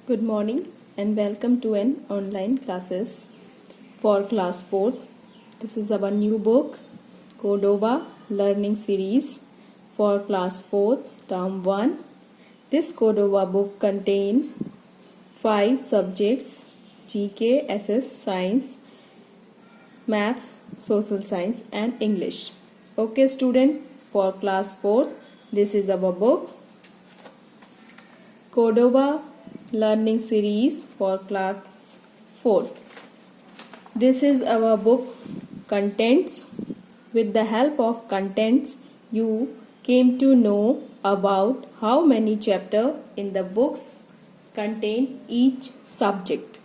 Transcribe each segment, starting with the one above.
Good morning and welcome to an online classes for class 4. This is our new book Cordova Learning Series for class 4 term 1. This Cordova book contains 5 subjects: GK, SS, Science, Maths, Social Science and English. Okay student, for class 4 this is our book Cordova Learning Series for class 4. This is our book contents. With the help of contents, you came to know about how many chapters in the books contain each subject: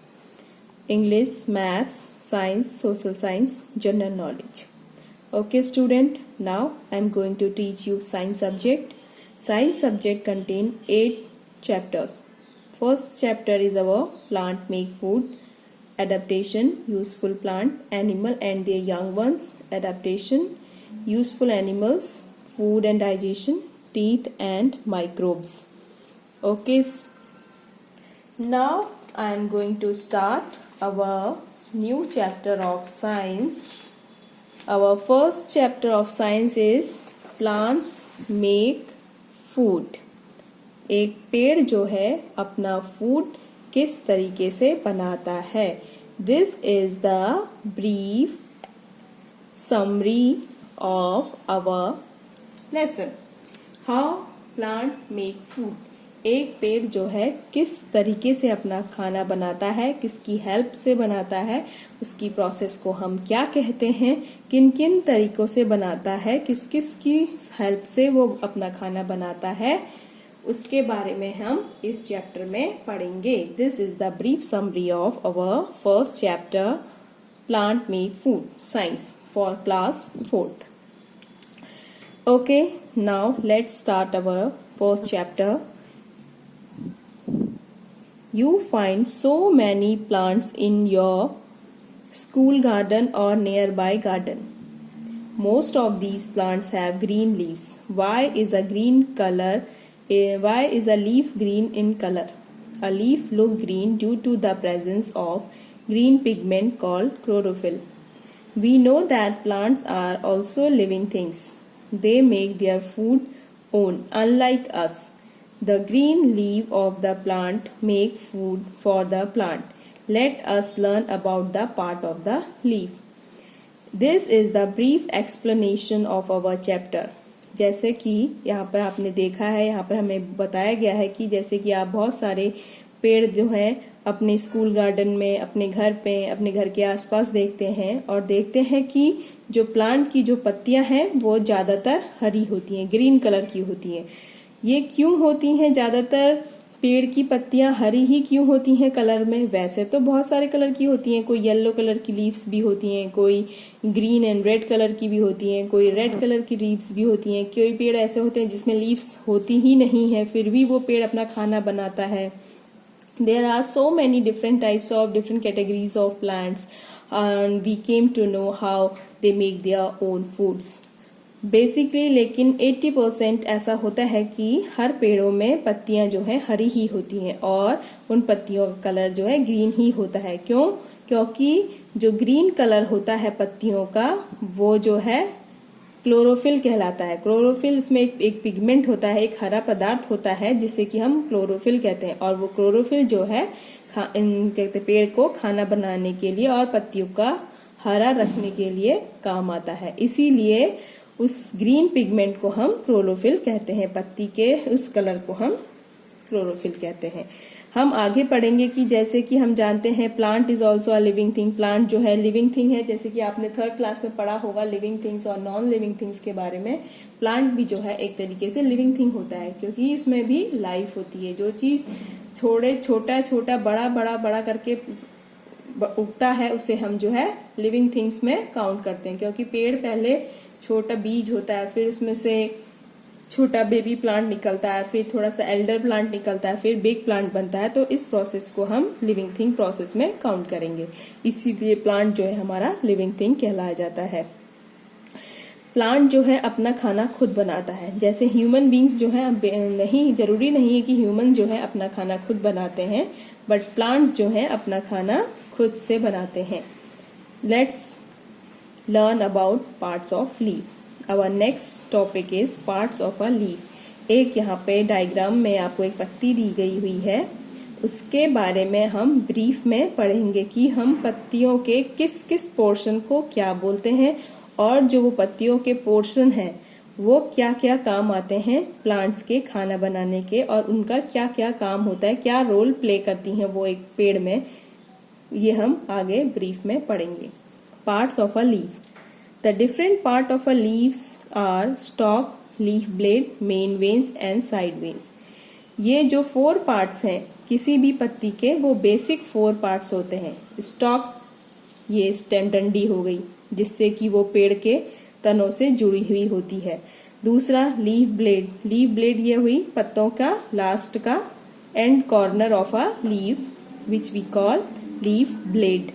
English, Maths, Science, Social Science, General Knowledge. Okay student, now I am going to teach you Science subject. Science subject contain 8 chapters. First chapter is our plant make food, adaptation, useful plant, animal and their young ones, adaptation, useful animals, food and digestion, teeth and microbes. Okay, now I am going to start our new chapter of science. Our first chapter of science is plants make food. एक पेड़ जो है अपना food किस तरीके से बनाता है. This is the brief summary of our lesson. How plant make food. एक पेड़ जो है किस तरीके से अपना खाना बनाता है, किसकी हेल्प से बनाता है, उसकी प्रोसेस को हम क्या कहते हैं, किन किन तरीकों से बनाता है, किस किस की हेल्प से वो अपना खाना बनाता है, उसके बारे में हम इस चैप्टर में पढ़ेंगे. This is the brief summary of our first chapter plant make food science for class 4th. Okay, now let's start our first chapter. You find so many plants in your school garden or nearby garden. Most of these plants have green leaves. Why is a leaf green in color? A leaf look green due to the presence of green pigment called chlorophyll. We know that plants are also living things. They make their food own, unlike us. The green leaf of the plant make food for the plant. Let us learn about the part of the leaf. This is the brief explanation of our chapter. जैसे कि यहाँ पर आपने देखा है, यहाँ पर हमें बताया गया है कि जैसे कि आप बहुत सारे पेड़ जो हैं अपने स्कूल गार्डन में, अपने घर पे, अपने घर के आसपास देखते हैं और देखते हैं कि जो प्लांट की जो पत्तियां हैं वो ज़्यादातर हरी होती हैं, ग्रीन कलर की होती हैं. ये क्यों होती हैं? ज़्यादातर पेड़ की पत्तियां हरी ही क्यों होती हैं कलर में? वैसे तो बहुत सारे कलर की होती हैं. कोई येलो कलर की लीव्स भी होती हैं, कोई ग्रीन एंड रेड कलर की भी होती हैं, कोई रेड कलर की लीव्स भी होती हैं. कोई पेड़ ऐसे होते हैं जिसमें लीव्स होती ही नहीं है, फिर भी वो पेड़ अपना खाना बनाता है. There are so many different types of different categories of plants and we came to know how they make their own foods. Basically लेकिन 80% ऐसा होता है कि हर पेड़ों में पत्तियां जो है हरी ही होती हैं और उन पत्तियों का कलर जो है ग्रीन ही होता है. क्यों? क्योंकि जो ग्रीन कलर होता है पत्तियों का वो जो है क्लोरोफिल कहलाता है. क्लोरोफिल उसमें एक पिगमेंट होता है, एक हरा पदार्थ होता है जिसे कि हम क्लोरोफिल कहते हैं. और वो क्लोरोफिल जो है कहते पेड़ को खाना बनाने के लिए और पत्तियों का हरा रखने के लिए काम आता है. इसीलिए उस ग्रीन पिगमेंट को हम क्लोरोफिल कहते हैं. पत्ती के उस कलर को हम क्लोरोफिल कहते हैं. हम आगे पढ़ेंगे कि जैसे कि हम जानते हैं plant is also a living thing. Plant जो है लिविंग थिंग है. जैसे कि आपने 3rd क्लास में पढ़ा होगा लिविंग थिंग्स और नॉन लिविंग थिंग्स के बारे में. प्लांट भी जो है एक तरीके से लिविंग थिंग होता है क्योंकि इसमें भी लाइफ होती है. जो चीज छोटा छोटा बड़ा करके उगता है उसे हम जो है लिविंग थिंग्स में काउंट करते हैं. क्योंकि पेड़ पहले छोटा बीज होता है, फिर उसमें से छोटा बेबी प्लांट निकलता है, फिर थोड़ा सा एल्डर प्लांट निकलता है, फिर बिग प्लांट बनता है. तो इस प्रोसेस को हम लिविंग थिंग प्रोसेस में काउंट करेंगे. इसीलिए प्लांट जो है हमारा लिविंग थिंग कहलाया जाता है. प्लांट जो है अपना खाना खुद बनाता है। जैसे ह्यूमन बींग्स जो है, नहीं जरूरी नहीं है कि ह्यूमन जो है अपना खाना खुद बनाते हैं, बट प्लांट्स जो है अपना खाना खुद से बनाते हैं। Let's learn about parts of leaf. Our next topic is parts of a leaf. एक यहाँ पे डायग्राम में आपको एक पत्ती दी गई हुई है, उसके बारे में हम ब्रीफ में पढ़ेंगे कि हम पत्तियों के किस किस पोर्शन को क्या बोलते हैं, और जो वो पत्तियों के पोर्शन हैं वो क्या क्या काम आते हैं प्लांट्स के खाना बनाने के, और उनका क्या क्या काम होता है, क्या रोल प्ले करती हैं वो एक पेड़ में, ये हम आगे ब्रीफ में पढ़ेंगे। Parts of a leaf. The different part of a leaves are stalk, leaf blade, main veins and side veins. ये जो 4 पार्ट्स हैं किसी भी पत्ती के, वो बेसिक 4 पार्ट्स होते हैं। स्टॉक, ये स्टेम डंडी हो गई जिससे कि वो पेड़ के तनों से जुड़ी हुई होती है। दूसरा लीफ ब्लेड, लीफ ब्लेड ये हुई पत्तों का लास्ट का end corner of a leaf which we call leaf blade.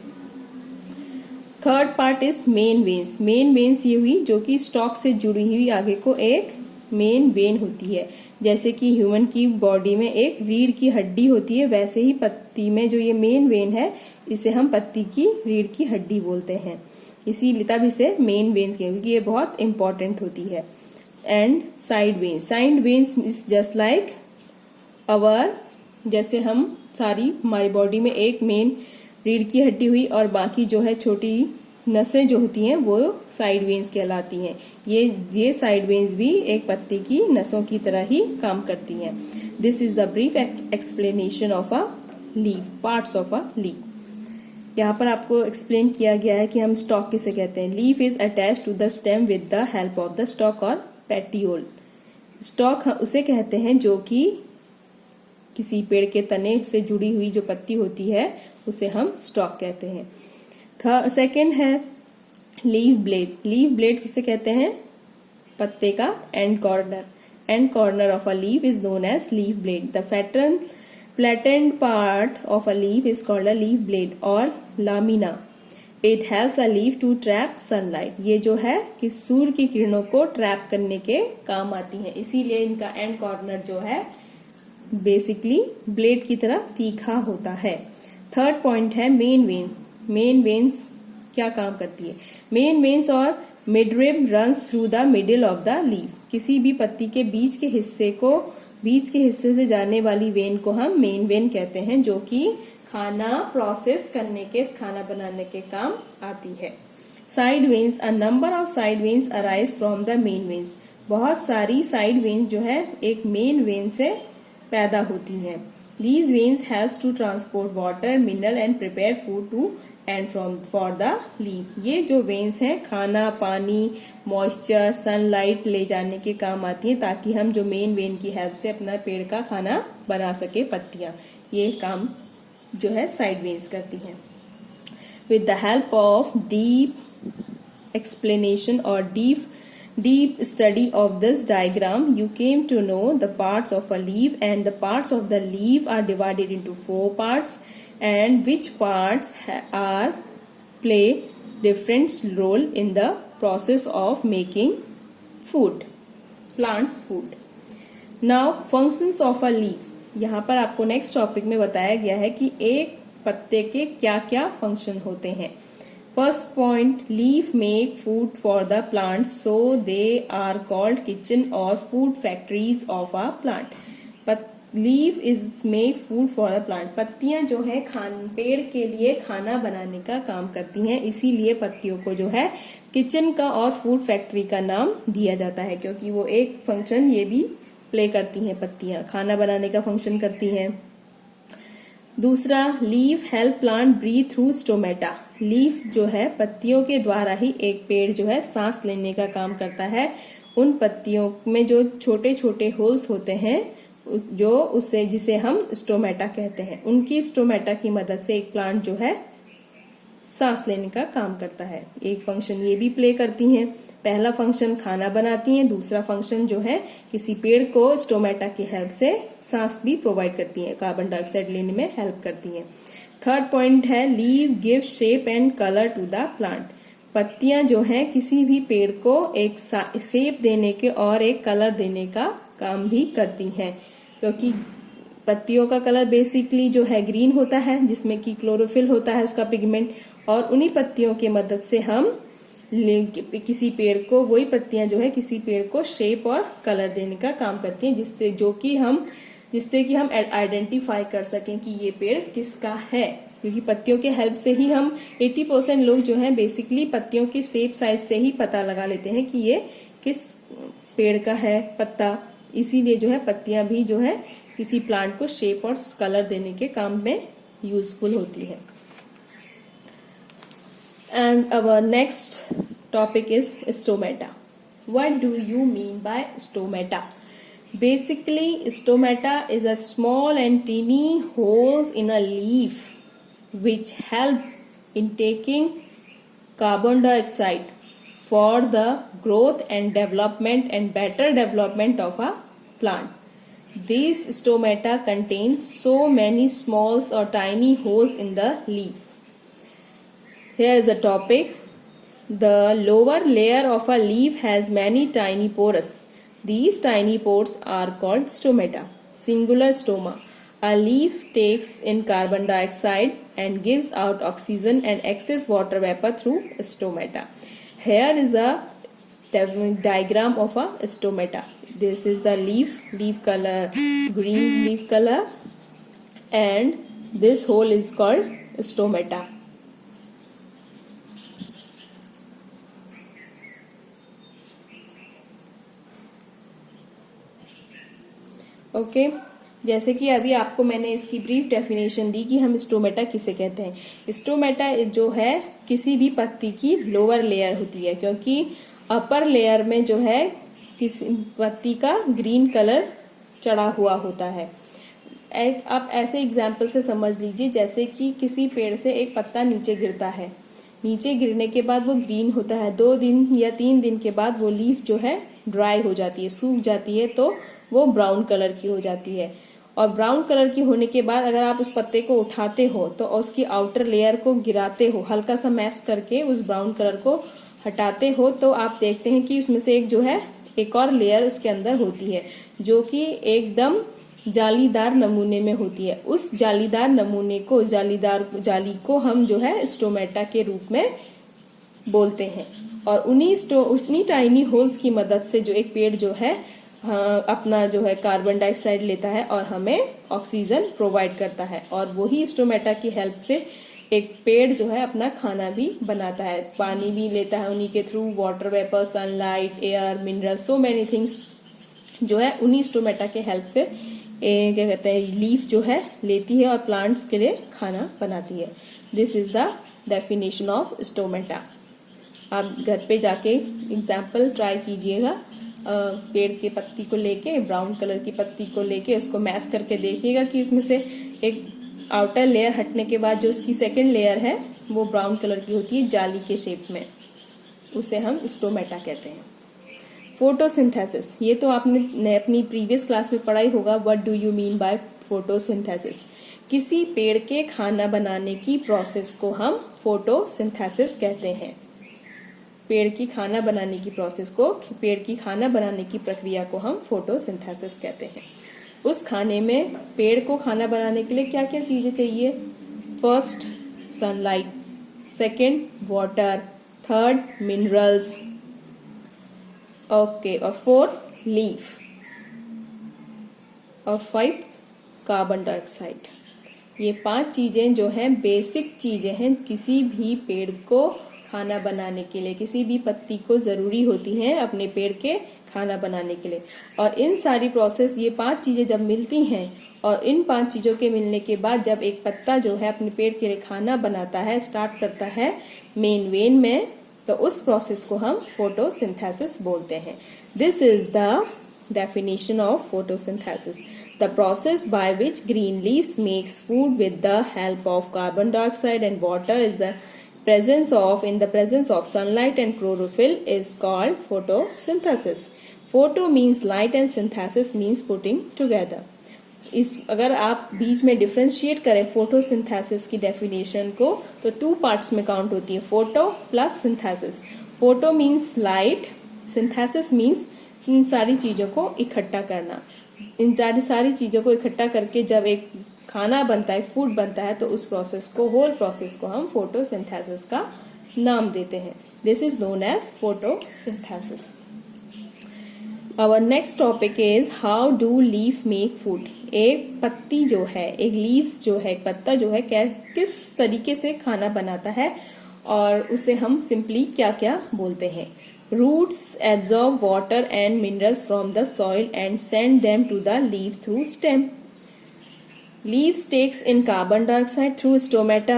Third part is main veins, main veins ये हुई जो कि स्टॉक से जुड़ी हुई आगे को एक मेन वेन होती है। जैसे कि ह्यूमन की बॉडी में एक रीढ़ की हड्डी होती है, वैसे ही पत्ती में जो ये मेन वेन है इसे हम पत्ती की रीढ़ की हड्डी बोलते हैं, इसीलिए तब इसे मेन वेन्स कहते हैं क्योंकि ये बहुत इंपॉर्टेंट होती है। And side veins, side veins is just like our, जैसे हम सारी हमारी बॉडी में एक मेन रीढ़ की हड्डी हुई और बाकी जो है छोटी नसें जो होती हैं वो साइड वेन्स कहलाती हैं। ये साइड वेन्स भी एक पत्ती की नसों की तरह ही काम करती हैं। This is the brief explanation of a leaf, parts of a leaf. यहाँ पर आपको एक्सप्लेन किया गया है कि हम स्टॉक किसे कहते हैं। Leaf is attach to the stem with the help of the stalk और पेटियोल। स्टॉक उसे कहते हैं जो कि किसी पेड़ के तने से जुड़ी हुई जो पत्ती होती है उसे हम स्टॉक कहते हैं। सेकेंड है लीफ ब्लेड, लीफ ब्लेड किसे कहते हैं, पत्ते का end corner, end corner of a leaf is known as leaf blade. The flattened part of a leaf is called a leaf blade or lamina. It has a leaf to trap sunlight. ये जो है कि सूर्य की किरणों को trap करने के काम आती हैं, इसीलिए इनका एंड कॉर्नर जो है बेसिकली ब्लेड की तरह तीखा होता है। थर्ड पॉइंट है मेन वेन। मेन वेन्स क्या काम करती है। मेन वेन्स और midrib runs through the middle of the leaf. किसी भी पत्ती के बीच के हिस्से से जाने वाली वेन को हम मेन वेन कहते हैं, जो कि खाना प्रोसेस करने के, खाना बनाने के काम आती है। Side veins, a number of side veins arise from the main veins. बहुत सारी साइड वेन्स जो है एक मेन वेन से पैदा होती हैं। These veins helps to transport water, mineral and prepare food to and from for the leaf. ये जो वेन्स हैं खाना, पानी, मॉइस्चर, सनलाइट ले जाने के काम आती हैं ताकि हम जो मेन वेन की हेल्प से अपना पेड़ का खाना बना सके पत्तियां। ये काम जो है साइड वेन्स करती हैं। With the help of deep explanation or deep study of this diagram, you came to know the parts of a leaf, and the parts of the leaf are divided into 4 parts, and which parts are play different role in the process of making food, plants food. Now functions of a leaf. यहाँ पर आपको next topic में बताया गया है कि एक पत्ते के क्या क्या फंक्शन होते हैं। First point, leaf make food for the plants, so they are called kitchen or food factories of a plant. Leaf is make food for the plant. पत्तियां जो है पेड़ के लिए खाना बनाने का काम करती हैं, इसीलिए पत्तियों को जो है किचन का और फूड फैक्ट्री का नाम दिया जाता है, क्योंकि वो एक फंक्शन ये भी प्ले करती हैं। पत्तियां खाना बनाने का फंक्शन करती हैं। दूसरा, leaf help plant breathe through stomata. Leaf जो है पत्तियों के द्वारा ही एक पेड़ जो है सांस लेने का काम करता है। उन पत्तियों में जो छोटे छोटे होल्स होते हैं जिसे हम स्टोमेटा कहते हैं, उनकी स्टोमेटा की मदद से एक प्लांट जो है सांस लेने का काम करता है। एक फंक्शन ये भी प्ले करती हैं। पहला फंक्शन खाना बनाती हैं, दूसरा फंक्शन जो है किसी पेड़ को स्टोमेटा की हेल्प से सांस भी प्रोवाइड करती हैं, कार्बन डाइऑक्साइड लेने में हेल्प करती हैं। थर्ड पॉइंट है leaf give shape and colour to the plant. पत्तियां जो हैं किसी भी पेड़ को एक शेप देने के और एक कलर देने का काम भी करती हैं, क्योंकि पत्तियों का कलर बेसिकली जो है ग्रीन होता है, जिसमें कि क्लोरोफिल होता है उसका पिगमेंट, और उन्हीं पत्तियों की मदद से हम किसी पेड़ को, वही पत्तियां जो है किसी पेड़ को शेप और कलर देने का काम करती हैं, जिससे कि हम आइडेंटिफाई कर सकें कि ये पेड़ किसका है। क्योंकि पत्तियों के हेल्प से ही हम 80% लोग जो है बेसिकली पत्तियों के शेप साइज से ही पता लगा लेते हैं कि ये किस पेड़ का है पत्ता। इसीलिए जो है पत्तियां भी जो है किसी प्लांट को शेप और कलर देने के काम में यूजफुल होती है। And our next topic is stomata. What do you mean by stomata? Basically, stomata is a small and teeny holes in a leaf which help in taking carbon dioxide for the growth and development and better development of a plant. These stomata contain so many small or tiny holes in the leaf. Here is a topic. The lower layer of a leaf has many tiny pores. These tiny pores are called stomata. Singular stoma. A leaf takes in carbon dioxide and gives out oxygen and excess water vapor through stomata. Here is a diagram of a stomata. This is the leaf color, green leaf color, and this hole is called stomata. Okay जैसे कि अभी आपको मैंने इसकी brief definition दी कि हम stomata किसे कहते हैं। स्टोमेटा जो है किसी भी पत्ती की लोअर लेयर होती है, क्योंकि अपर लेयर में जो है किसी पत्ती का ग्रीन कलर चढ़ा हुआ होता है। आप ऐसे एग्जाम्पल से समझ लीजिए, जैसे कि किसी पेड़ से एक पत्ता नीचे गिरता है, नीचे गिरने के बाद वो ग्रीन होता है, 2 दिन या 3 दिन के बाद वो लीफ जो है ड्राई हो जाती है, सूख जाती है, तो वो ब्राउन कलर की हो जाती है। और ब्राउन कलर की होने के बाद अगर आप उस पत्ते को उठाते हो तो उसकी आउटर लेयर को गिराते हो, हल्का सा मैश करके उस ब्राउन कलर को हटाते हो, तो आप देखते हैं कि उसमें से एक जो है एक और लेयर उसके अंदर होती है, जो कि एकदम जालीदार नमूने में होती है। उस जालीदार नमूने को, जाली को हम जो है स्टोमेटा के रूप में बोलते हैं। और उन्हीं टाइनी होल्स की मदद से जो एक पेड़ जो है अपना जो है कार्बन डाइऑक्साइड लेता है और हमें ऑक्सीजन प्रोवाइड करता है, और वही स्टोमेटा की हेल्प से एक पेड़ जो है अपना खाना भी बनाता है, पानी भी लेता है उन्हीं के through, water vapour, sunlight, air, mineral, so many things जो है उन्हीं स्टोमेटा के हेल्प से क्या कहते हैं लीफ जो है लेती है और प्लांट्स के लिए खाना बनाती है। This is the definition of stomata. आप घर पे जाके एग्जाम्पल ट्राई कीजिएगा, पेड़ की पत्ती को लेके, ब्राउन कलर की पत्ती को लेके उसको मैश करके देखिएगा कि उसमें से एक आउटर लेयर हटने के बाद जो उसकी सेकंड लेयर है वो ब्राउन कलर की होती है, जाली के शेप में, उसे हम स्टोमेटा कहते हैं। फोटोसिंथेसिस, ये तो आपने अपनी प्रीवियस क्लास में पढ़ा ही होगा। What do you mean by photosynthesis? किसी पेड़ के खाना बनाने की प्रोसेस को हम फोटोसिंथेसिस कहते हैं। पेड़ की खाना बनाने की प्रोसेस को, पेड़ की खाना बनाने की प्रक्रिया को हम फोटोसिंथेसिस कहते हैं। उस खाने में, पेड़ को खाना बनाने के लिए क्या क्या चीजें चाहिए? First sunlight, second water, third minerals, okay, और फोर्थ लीफ, और 5 कार्बन डाइऑक्साइड। ये 5 चीजें जो हैं बेसिक चीजें हैं किसी भी पेड़ को खाना बनाने के लिए, किसी भी पत्ती को जरूरी होती हैं अपने पेड़ के खाना बनाने के लिए। और इन सारी प्रोसेस, ये 5 चीजें जब मिलती हैं और इन 5 चीजों के मिलने के बाद जब एक पत्ता जो है अपने पेड़ के लिए खाना बनाता है, स्टार्ट करता है मेन वेन में, तो उस प्रोसेस को हम फोटोसिंथेसिस बोलते हैं। This is the definition of photosynthesis, the process by which green leaves makes food with the help of carbon dioxide and water is the in the presence of sunlight and chlorophyll is called photosynthesis. Photo means light and synthesis means putting together. इस अगर आप बीच में differentiate करें photosynthesis की definition को तो 2 parts में count होती है, photo plus synthesis. Photo means light, synthesis means in सारी चीजों को इकट्ठा करना। इन सारी चीजों को इकट्ठा करके जब एक खाना बनता है, फूड बनता है, तो उस प्रोसेस को, होल प्रोसेस को हम फोटोसिंथेसिस का नाम देते हैं। This is known as photosynthesis. Our next topic is how do leaf make food। एक पत्ती जो है, एक लीव्स जो है, एक पत्ता जो है, किस तरीके से खाना बनाता है और उसे हम सिंपली क्या क्या बोलते हैं। Roots absorb water and minerals from the soil and send them to the leaf through stem. Leaves takes in carbon dioxide through stomata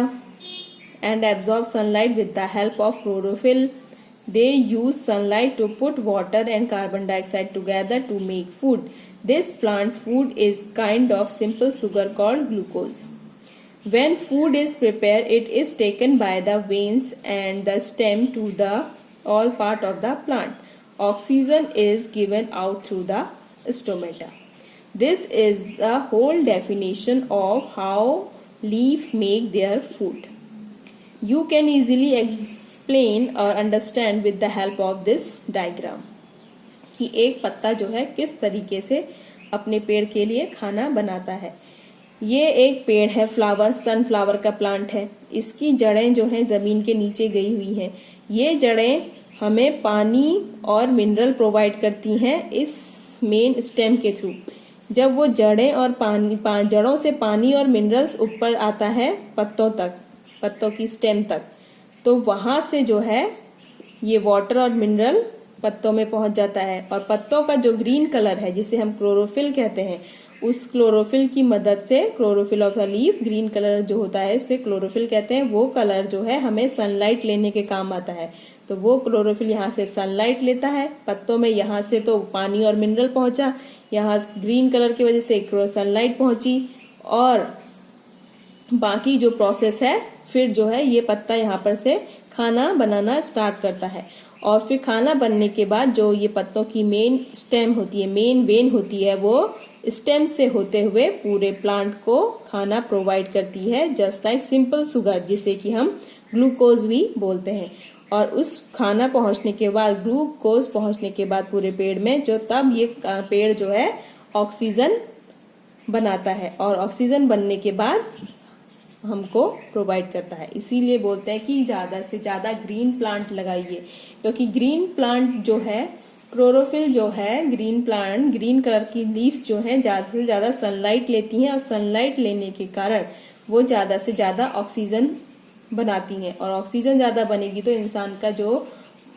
and absorb sunlight with the help of chlorophyll. They use sunlight to put water and carbon dioxide together to make food. This plant food is kind of simple sugar called glucose. When food is prepared, it is taken by the veins and the stem to the all part of the plant. Oxygen is given out through the stomata. This is the whole definition of how leaf make their food. You can easily explain or understand with the help of this diagram कि एक पत्ता जो है किस तरीके से अपने पेड़ के लिए खाना बनाता है। ये एक पेड़ है, फ्लावर, सनफ्लावर का प्लांट है। इसकी जड़ें जो हैं जमीन के नीचे गई हुई हैं। ये जड़ें हमें पानी और मिनरल प्रोवाइड करती हैं इस मेन स्टेम के थ्रू। जब वो जड़ें और जड़ों से पानी और मिनरल्स ऊपर आता है पत्तों तक, पत्तों की स्टेम तक, तो वहां से जो है ये वाटर और मिनरल पत्तों में पहुंच जाता है और पत्तों का जो ग्रीन कलर है जिसे हम क्लोरोफिल कहते हैं, उस क्लोरोफिल की मदद से, chlorophyll of the leaf, green colour जो होता है उसे क्लोरोफिल कहते हैं। वो कलर जो है हमें सनलाइट लेने के काम आता है। तो वो क्लोरोफिल यहाँ से सनलाइट लेता है पत्तों में, यहाँ से तो पानी और मिनरल पहुंचा, यहाँ ग्रीन कलर की वजह से सनलाइट पहुंची और बाकी जो प्रोसेस है फिर जो है ये पत्ता यहाँ पर से खाना बनाना स्टार्ट करता है। और फिर खाना बनने के बाद जो ये पत्तों की मेन स्टेम होती है, मेन वेन होती है, वो स्टेम से होते हुए पूरे प्लांट को खाना प्रोवाइड करती है, जस्ट लाइक सिंपल शुगर, जिसे कि हम ग्लूकोज भी बोलते हैं। और उस खाना पहुंचने के बाद, ग्लूकोज पहुंचने के बाद पूरे पेड़ में, जो तब ये पेड़ जो है ऑक्सीजन बनाता है और ऑक्सीजन बनने के बाद हमको प्रोवाइड करता है। इसीलिए बोलते हैं कि ज्यादा से ज्यादा ग्रीन प्लांट लगाइए, क्योंकि ग्रीन प्लांट जो है, क्लोरोफिल जो है, ग्रीन प्लांट, ग्रीन कलर की लीव्स जो हैं ज्यादा से ज्यादा सनलाइट लेती हैं और सनलाइट लेने के कारण वो ज्यादा से ज्यादा ऑक्सीजन बनाती हैं और ऑक्सीजन ज्यादा बनेगी तो इंसान का जो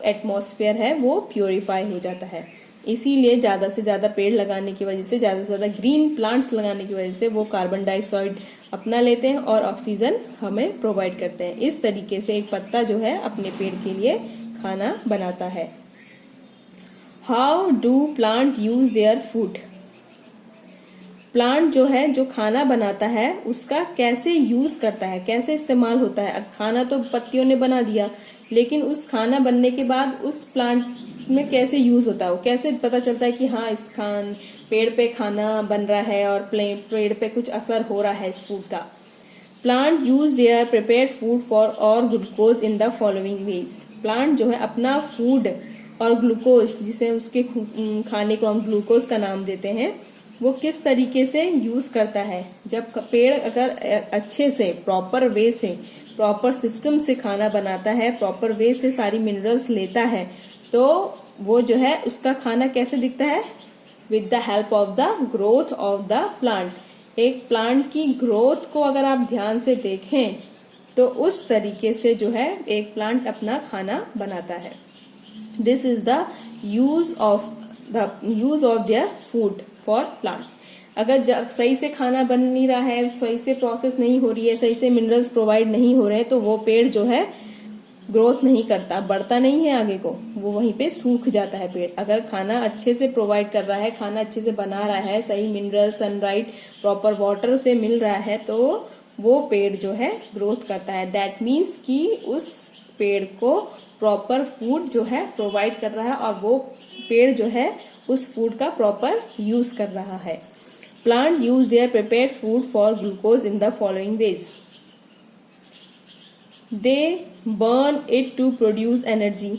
एटमॉस्फेयर है वो प्योरीफाई हो जाता है। इसीलिए ज्यादा से ज्यादा पेड़ लगाने की वजह से, ज्यादा से ज्यादा ग्रीन प्लांट्स लगाने की वजह से वो कार्बन डाइऑक्साइड अपना लेते हैं और ऑक्सीजन हमें प्रोवाइड करते हैं। इस तरीके से एक पत्ता जो है अपने पेड़ के लिए खाना बनाता है। How do plant use their food. Plant जो है, जो खाना बनाता है, उसका कैसे यूज करता है, कैसे इस्तेमाल होता है। खाना तो पत्तियों ने बना दिया, लेकिन उस खाना बनने के बाद उस प्लांट में कैसे यूज होता है, वो कैसे पता चलता है कि हाँ इस पेड़ पे खाना बन रहा है और पेड़ पे कुछ असर हो रहा है इस फूड का। Plant use their prepared food for और glucose in the following ways. Plant जो है अपना फूड और ग्लूकोज, जिसे उसके खाने को हम ग्लूकोज का नाम देते हैं, वो किस तरीके से यूज करता है। जब पेड़ अगर अच्छे से, प्रॉपर वे से, प्रॉपर सिस्टम से खाना बनाता है, प्रॉपर वे से सारी मिनरल्स लेता है, तो वो जो है उसका खाना कैसे दिखता है, with the help of the growth of the plant. एक प्लांट की ग्रोथ को अगर आप ध्यान से देखें तो उस तरीके से जो है एक प्लांट अपना खाना बनाता है। This is the use of their food for plant. अगर सही से खाना बन नहीं रहा है, सही से प्रोसेस नहीं हो रही है, सही से मिनरल्स प्रोवाइड नहीं हो रहे हैं, तो वो पेड़ जो है ग्रोथ नहीं करता, बढ़ता नहीं है आगे को, वो वहीं पे सूख जाता है पेड़। अगर खाना अच्छे से प्रोवाइड कर रहा है, खाना अच्छे से बना रहा है, सही मिनरल, सनलाइट, प्रॉपर वाटर उसे मिल रहा है, तो वो पेड़ जो है ग्रोथ करता है। दैट मीन्स कि उस पेड़ को प्रॉपर फूड जो है प्रोवाइड कर रहा है और वो पेड़ जो है उस फूड का प्रॉपर यूज कर रहा है। Plant use their prepared food for glucose in the following ways. They burn it to produce energy.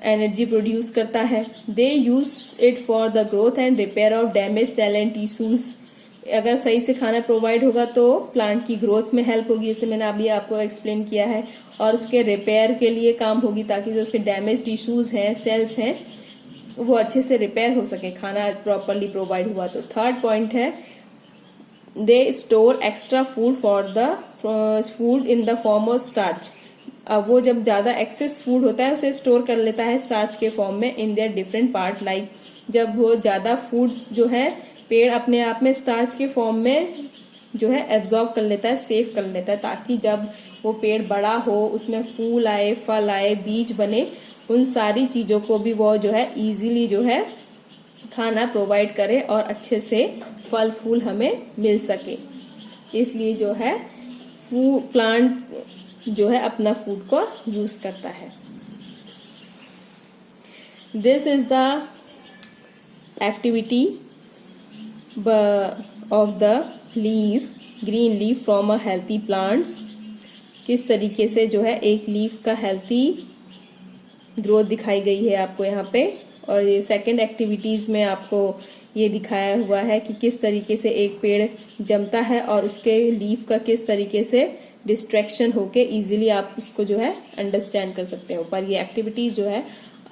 Energy produce करता है. They use it for the growth and repair of damage cell and tissues. अगर सही से खाना provide होगा तो plant की growth में हेल्प होगी, जैसे मैंने अभी आपको एक्सप्लेन किया है, और उसके रिपेयर के लिए काम होगी ताकि जो उसके डैमेज टिश्यूज हैं, सेल्स हैं, वो अच्छे से रिपेयर हो सके खाना प्रॉपरली प्रोवाइड हुआ तो. थर्ड पॉइंट है they store extra food for the food in the form of starch. अब वो जब ज्यादा एक्सेस फूड होता है उसे स्टोर कर लेता है स्टार्च के फॉर्म में in their different part. Like जब वो ज्यादा फूड जो है पेड़ अपने आप में स्टार्च के फॉर्म में जो है एब्जॉर्ब कर लेता है, सेव कर लेता है, ताकि जब वो पेड़ बड़ा हो उसमें फूल आए, फल आए, बीज बने, उन सारी चीजों को भी वो जो है इजीली जो है खाना प्रोवाइड करे और अच्छे से फल फूल हमें मिल सके. इसलिए जो है फूड प्लांट जो है अपना फूड को यूज करता है. This is the activity of the leaf, green leaf from a healthy plants. किस तरीके से जो है एक लीफ का हेल्थी ग्रोथ दिखाई गई है आपको यहाँ पे. और ये सेकंड एक्टिविटीज में आपको ये दिखाया हुआ है कि किस तरीके से एक पेड़ जमता है और उसके लीफ का किस तरीके से डिस्ट्रैक्शन होके इजीली आप उसको जो है अंडरस्टैंड कर सकते हो. पर ये एक्टिविटीज जो है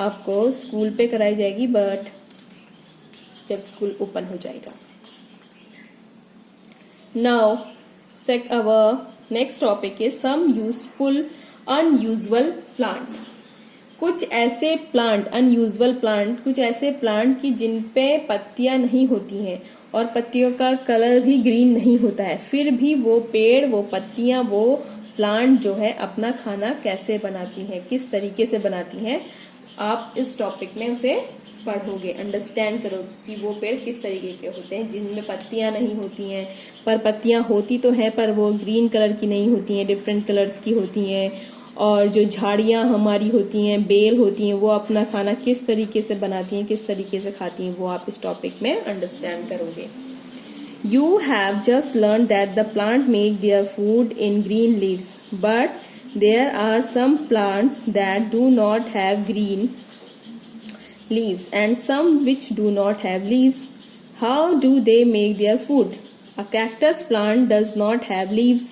आपको स्कूल पे कराई जाएगी, बट जब स्कूल ओपन हो जाएगा. Now our next topic is some useful unusual plant. कुछ ऐसे प्लांट, अनयूजुअल प्लांट, कुछ ऐसे प्लांट की जिन पे पत्तियां नहीं होती हैं और पत्तियों का कलर भी ग्रीन नहीं होता है, फिर भी वो पेड़, वो पत्तियां, वो प्लांट जो है अपना खाना कैसे बनाती हैं, किस तरीके से बनाती हैं, आप इस टॉपिक में उसे पढ़ोगे, अंडरस्टैंड करोगे कि वो पेड़ किस तरीके के होते हैं जिनमें पत्तियां नहीं होती हैं, पर पत्तियां होती तो हैं पर वो ग्रीन कलर की नहीं होती हैं, डिफरेंट कलर्स की होती हैं. और जो झाड़ियां हमारी होती हैं, बेल होती हैं, वो अपना खाना किस तरीके से बनाती हैं, किस तरीके से खाती हैं, वो आप इस टॉपिक में अंडरस्टैंड करोगे. You have just learned that the plant make their food in green leaves, but there are some plants that do not have green leaves and some which do not have leaves. How do they make their food? A cactus plant does not have leaves.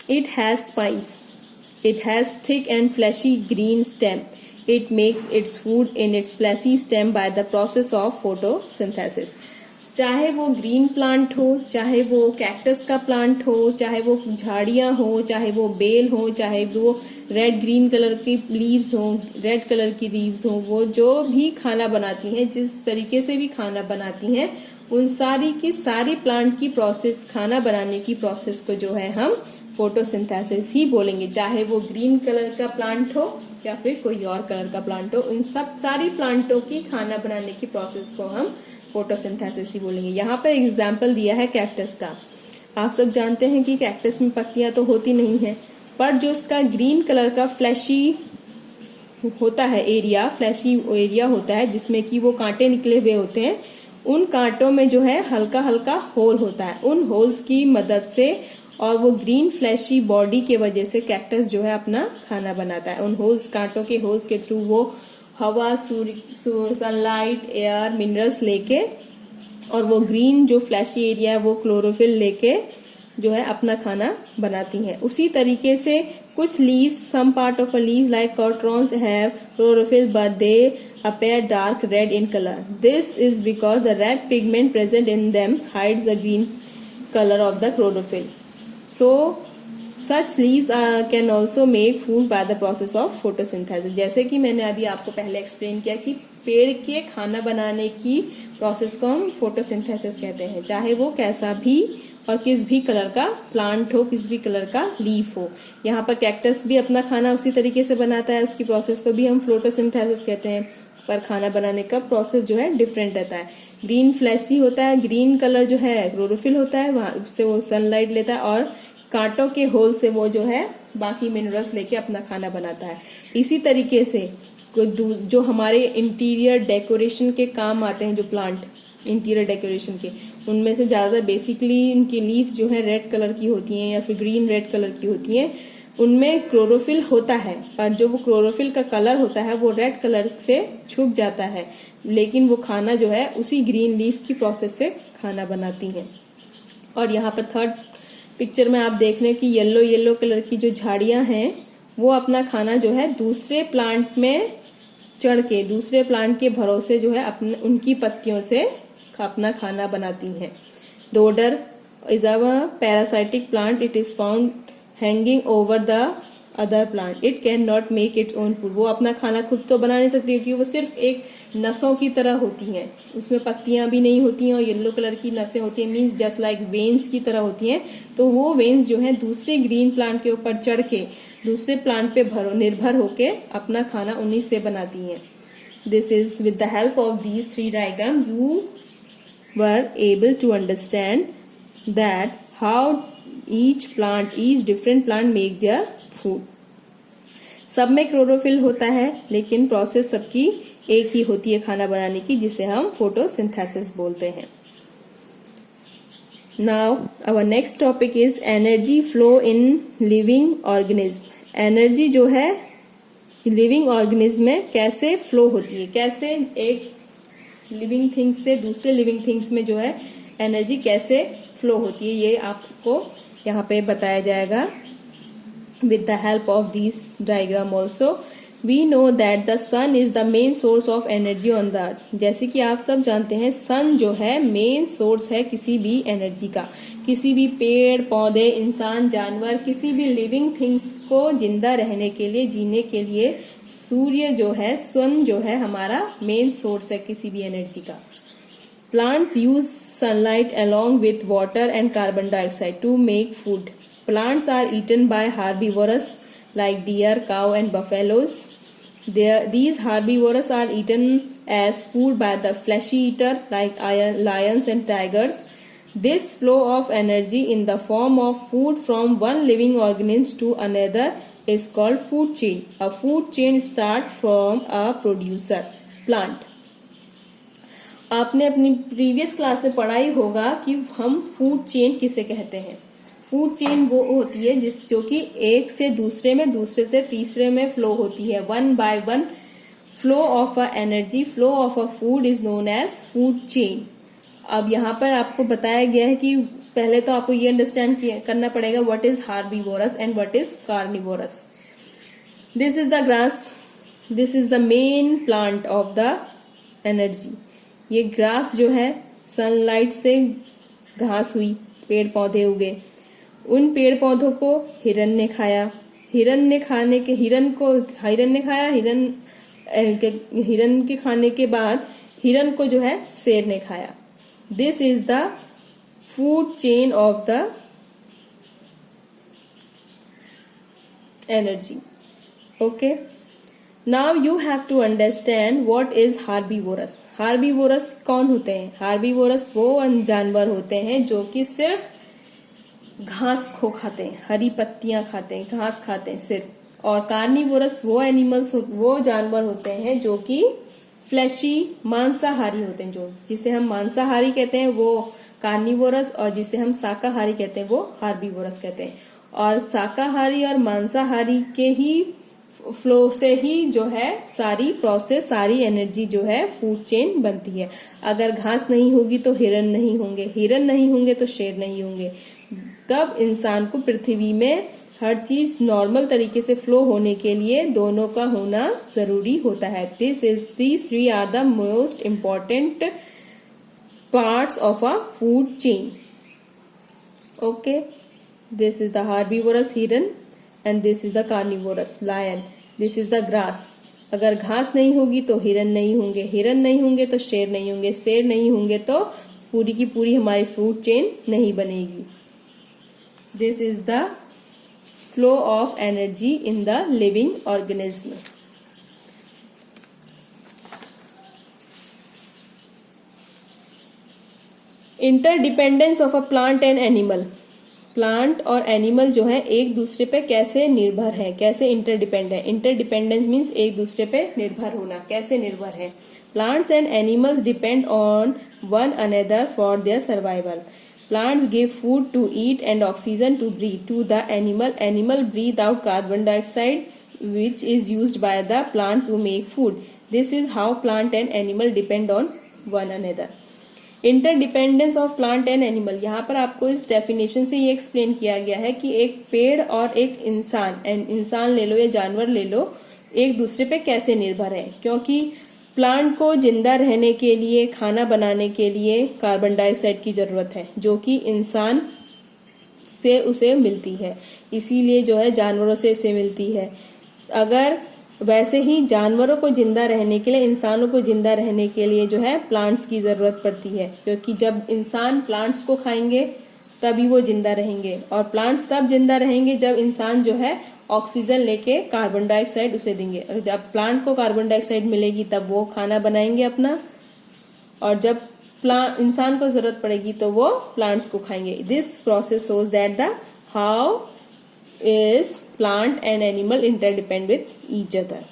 It has spines. It has thick and fleshy green stem. It makes its food in its fleshy stem by the process of photosynthesis. चाहे वो green plant हो, चाहे वो cactus का plant हो, चाहे वो झाड़ियां हो, चाहे वो बेल हो, चाहे वो रेड ग्रीन कलर की लीव्स हो, रेड कलर की लीव्स हो, वो जो भी खाना बनाती हैं, जिस तरीके से भी खाना बनाती हैं, उन सारी की सारी प्लांट की प्रोसेस, खाना बनाने की प्रोसेस को जो है हम फोटोसिंथेसिस ही बोलेंगे. चाहे वो ग्रीन कलर का प्लांट हो या फिर कोई और कलर का प्लांट हो, इन सब सारी प्लांटों की खाना बनाने की प्रोसेस को हम फोटोसिंथेसिस ही बोलेंगे. यहाँ पर एग्जाम्पल दिया है कैक्टस का. आप सब जानते हैं कि कैक्टस में पत्तियां तो होती नहीं है, पर जो उसका ग्रीन कलर का फ्लैशी होता है एरिया, फ्लैशी एरिया होता है जिसमें कि वो कांटे निकले हुए होते हैं, उन कांटों में जो है हल्का हल्का होल होता है. उन होल्स की मदद से और वो ग्रीन फ्लैशी बॉडी के वजह से कैक्टस जो है अपना खाना बनाता है. उन होल्स, कांटों के होल्स के थ्रू वो हवा, सूर्य, सनलाइट, एयर, मिनरल्स लेके और वो ग्रीन जो फ्लैशी एरिया है वो क्लोरोफिल लेके जो है अपना खाना बनाती हैं. उसी तरीके से कुछ leaves, some part of a leaf like crotons have chlorophyll but they appear dark red in color. This is because the red pigment present in them hides the green color of the chlorophyll. So such leaves can also make food by the process of photosynthesis. जैसे कि मैंने अभी आपको पहले explain किया कि पेड़ के खाना बनाने की प्रोसेस को हम फोटोसिंथेसिस कहते हैं, चाहे वो कैसा भी और किस भी कलर का प्लांट हो, किस भी कलर का लीफ हो. यहाँ पर कैक्टस भी अपना खाना उसी तरीके से बनाता है, उसकी प्रोसेस को भी हम फोटोसिंथेसिस कहते हैं, पर खाना बनाने का प्रोसेस जो है डिफरेंट रहता है. ग्रीन फ्लैशी होता है, ग्रीन कलर जो है क्लोरोफिल होता है, वहां उससे वो सनलाइट लेता है और कांटों के होल से वो जो है बाकी मिनरल्स लेके अपना खाना बनाता है. इसी तरीके से जो हमारे इंटीरियर डेकोरेशन के काम आते हैं, जो प्लांट इंटीरियर डेकोरेशन के, उनमें से ज्यादातर बेसिकली इनकी लीव्स जो है रेड कलर की होती हैं या फिर ग्रीन रेड कलर की होती हैं। उनमें क्लोरोफिल होता है, पर जो वो क्लोरोफिल का कलर होता है वो रेड कलर से छुप जाता है, लेकिन वो खाना जो है उसी ग्रीन लीफ की प्रोसेस से खाना बनाती हैं। और यहाँ पर थर्ड पिक्चर में आप देख रहे हैं कि येलो येलो कलर की जो झाड़ियां हैं वो अपना खाना जो है दूसरे प्लांट में चढ़ के, दूसरे प्लांट के भरोसे जो है अपने उनकी पत्तियों से अपना खाना बनाती हैं। Dodder is a parasitic plant, it is found hanging over the other plant, it can not make its own food. वो अपना खाना खुद तो बना नहीं सकती क्योंकि वो सिर्फ एक नसों की तरह होती हैं, उसमें पत्तियां भी नहीं होती हैं और येलो कलर की नसें होती हैं, मीन्स जस्ट लाइक वेन्स की तरह होती हैं। तो वो वेन्स जो है दूसरे ग्रीन प्लांट के ऊपर चढ़ के दूसरे प्लांट पे निर्भर होके अपना खाना उन्हीं से बनाती हैं। This is with the help of these three diagram you were able to understand that how each different plant make their food. सब में क्लोरोफिल होता है लेकिन प्रोसेस सबकी एक ही होती है खाना बनाने की, जिसे हम फोटोसिंथेसिस बोलते हैं। Now our next topic is energy flow in living organism. Energy जो है लिविंग ऑर्गेनिज्म में कैसे फ्लो होती है, कैसे एक लिविंग थिंग्स से दूसरे लिविंग थिंग्स में जो है एनर्जी कैसे फ्लो होती है, ये आपको यहाँ पे बताया जाएगा with the help of this diagram also. We know that the sun is the main source of energy on the earth. जैसे कि आप सब जानते हैं सन जो है मेन सोर्स है किसी भी एनर्जी का। किसी भी पेड़ पौधे, इंसान, जानवर, किसी भी लिविंग थिंग्स को जिंदा रहने के लिए, जीने के लिए सूर्य जो है, सन जो है हमारा मेन सोर्स है किसी भी एनर्जी का। Plants use sunlight along with water and carbon dioxide to make food. Plants are eaten by herbivores like deer, cow and buffaloes. These herbivores are eaten as food by the fleshy eater like lions and tigers. This flow of energy in the form of food from one living organism to another is called food chain. A food chain starts from a producer, plant. आपने अपनी previous class में पढ़ा ही होगा कि हम food chain किसे कहते हैं। फूड चेन वो होती है जो कि एक से दूसरे में, दूसरे से तीसरे में फ्लो होती है। One by one flow of a energy, flow of a food is known as food chain. अब यहाँ पर आपको बताया गया है कि पहले तो आपको ये अंडरस्टैंड करना पड़ेगा what is herbivores and what is carnivorous. This is the grass, this is the main plant of the energy. ये ग्रास जो है सनलाइट से घास हुई, पेड़ पौधे उगे, उन पेड़ पौधों को हिरन ने खाया। हिरन ने खाया, हिरन के खाने के बाद हिरन को जो है शेर ने खाया। This is the food chain of the energy. Okay, now you have to understand what is herbivorous. Herbivorous कौन होते हैं? हार्बीवोरस वो जानवर होते हैं जो कि सिर्फ घास को खाते हैं, हरी पत्तियां खाते हैं, घास खाते हैं सिर्फ। और कार्निवोरस वो एनिमल्स, वो जानवर होते हैं जो कि फ्लैशी, मांसाहारी होते हैं। जो जिसे हम मांसाहारी कहते हैं वो कार्निवोरस, और जिसे हम शाकाहारी कहते हैं वो हार्बीवोरस कहते हैं। और शाकाहारी और मांसाहारी के ही फ्लो से ही जो है सारी प्रोसेस, सारी एनर्जी जो है फूड चेन बनती है। अगर घास नहीं होगी तो हिरन नहीं होंगे, हिरन नहीं होंगे तो शेर नहीं होंगे। तब इंसान को पृथ्वी में हर चीज नॉर्मल तरीके से फ्लो होने के लिए दोनों का होना जरूरी होता है। these three are the most important parts of a food chain. Okay, this is the herbivorous hiran and this is the carnivorous lion. This is the grass. अगर घास नहीं होगी तो हिरन नहीं होंगे, हिरन नहीं होंगे तो शेर नहीं होंगे, शेर नहीं होंगे तो पूरी की पूरी हमारी फूड चेन नहीं बनेगी। This is the flow of energy in the living organism. Interdependence of a plant and animal. Plant और एनिमल जो है एक दूसरे पे कैसे निर्भर है, कैसे इंटरडिपेंड है। इंटरडिपेंडेंस मीन्स एक दूसरे पे निर्भर होना, कैसे निर्भर है। Plants and animals depend on one another for their survival. Plants give food to eat and oxygen to breathe to the animal. Animal breathe out carbon dioxide which is used by the plant to make food. This is how plant and animal depend on one another. Interdependence of plant and animal, यहाँ पर आपको इस definition से ये explain किया गया है कि एक पेड़ और एक इंसान ले लो या जानवर ले लो, एक दूसरे पे कैसे निर्भर है। क्योंकि प्लांट को जिंदा रहने के लिए, खाना बनाने के लिए कार्बन डाइऑक्साइड की जरूरत है, जो कि इंसान से उसे मिलती है, इसीलिए जो है जानवरों से उसे मिलती है। अगर वैसे ही जानवरों को जिंदा रहने के लिए, इंसानों को जिंदा रहने के लिए जो है प्लांट्स की जरूरत पड़ती है, क्योंकि जब इंसान प्लांट्स को खाएंगे तभी वो जिंदा रहेंगे, और प्लांट्स तब जिंदा रहेंगे जब इंसान जो है ऑक्सीजन लेके कार्बन डाइऑक्साइड उसे देंगे। जब प्लांट को कार्बन डाइऑक्साइड मिलेगी तब वो खाना बनाएंगे अपना, और जब इंसान को जरूरत पड़ेगी तो वो प्लांट्स को खाएंगे। This process shows that the how is plant and animal interdepend with each other.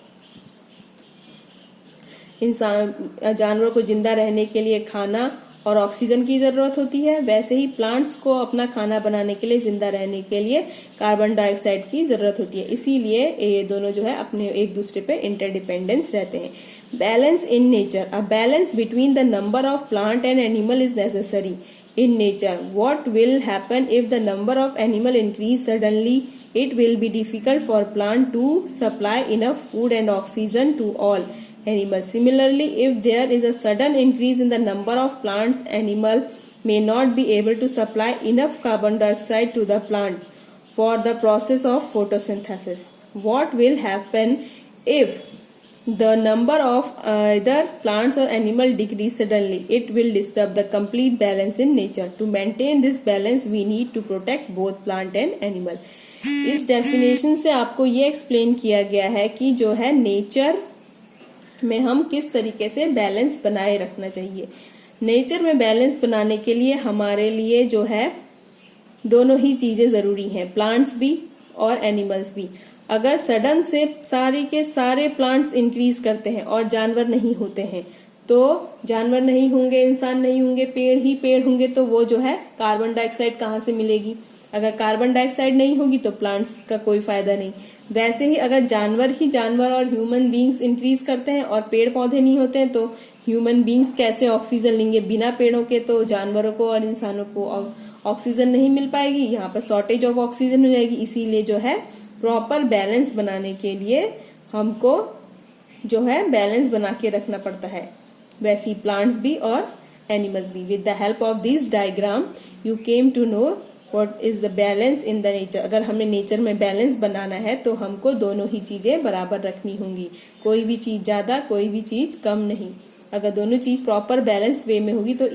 जानवरों को जिंदा रहने के लिए खाना और ऑक्सीजन की जरूरत होती है, वैसे ही प्लांट्स को अपना खाना बनाने के लिए, जिंदा रहने के लिए कार्बन डाइऑक्साइड की जरूरत होती है। इसीलिए ये दोनों जो है अपने एक दूसरे पे इंटरडिपेंडेंस रहते हैं। Balance in nature, a balance between the number of plant and animal is necessary in nature. What will happen if the number of animal increase suddenly? It will be difficult for plant to supply enough food and oxygen to all animals. Similarly, if there is a sudden increase in the number of plants, animal may not be able to supply enough carbon dioxide to the plant for the process of photosynthesis. What will happen if the number of either plants or animal decrease suddenly? It will disturb the complete balance in nature. To maintain this balance, we need to protect both plant and animal. इस definition से आपको ये explain किया गया है कि जो है नेचर में हम किस तरीके से बैलेंस बनाए रखना चाहिए। नेचर में बैलेंस बनाने के लिए हमारे लिए जो है दोनों ही चीजें जरूरी हैं, प्लांट्स भी और एनिमल्स भी। अगर सडन से सारे के सारे प्लांट्स इंक्रीज करते हैं और जानवर नहीं होते हैं, तो जानवर नहीं होंगे, इंसान नहीं होंगे, पेड़ ही पेड़ होंगे, तो वो जो है कार्बन डाइऑक्साइड कहाँ से मिलेगी? अगर कार्बन डाइऑक्साइड नहीं होगी तो प्लांट्स का कोई फायदा नहीं। वैसे ही अगर जानवर और ह्यूमन बींग्स इंक्रीज करते हैं और पेड़ पौधे नहीं होते हैं, तो ह्यूमन बींग्स कैसे ऑक्सीजन लेंगे? बिना पेड़ों के तो जानवरों को और इंसानों को ऑक्सीजन नहीं मिल पाएगी, यहाँ पर शॉर्टेज ऑफ ऑक्सीजन हो जाएगी। इसीलिए जो है प्रॉपर बैलेंस बनाने के लिए हमको जो है बैलेंस बना के रखना पड़ता है, वैसी प्लांट्स भी और एनिमल्स भी। With the help of this diagram you came to know what is the balance in the nature. अगर हमें नेचर में बैलेंस बनाना है तो हमको दोनों ही चीजें बराबर रखनी होंगी, कोई भी चीज ज्यादा, कोई भी चीज कम नहीं। अगर दोनों चीज प्रॉपर बैलेंस वे में होगी तो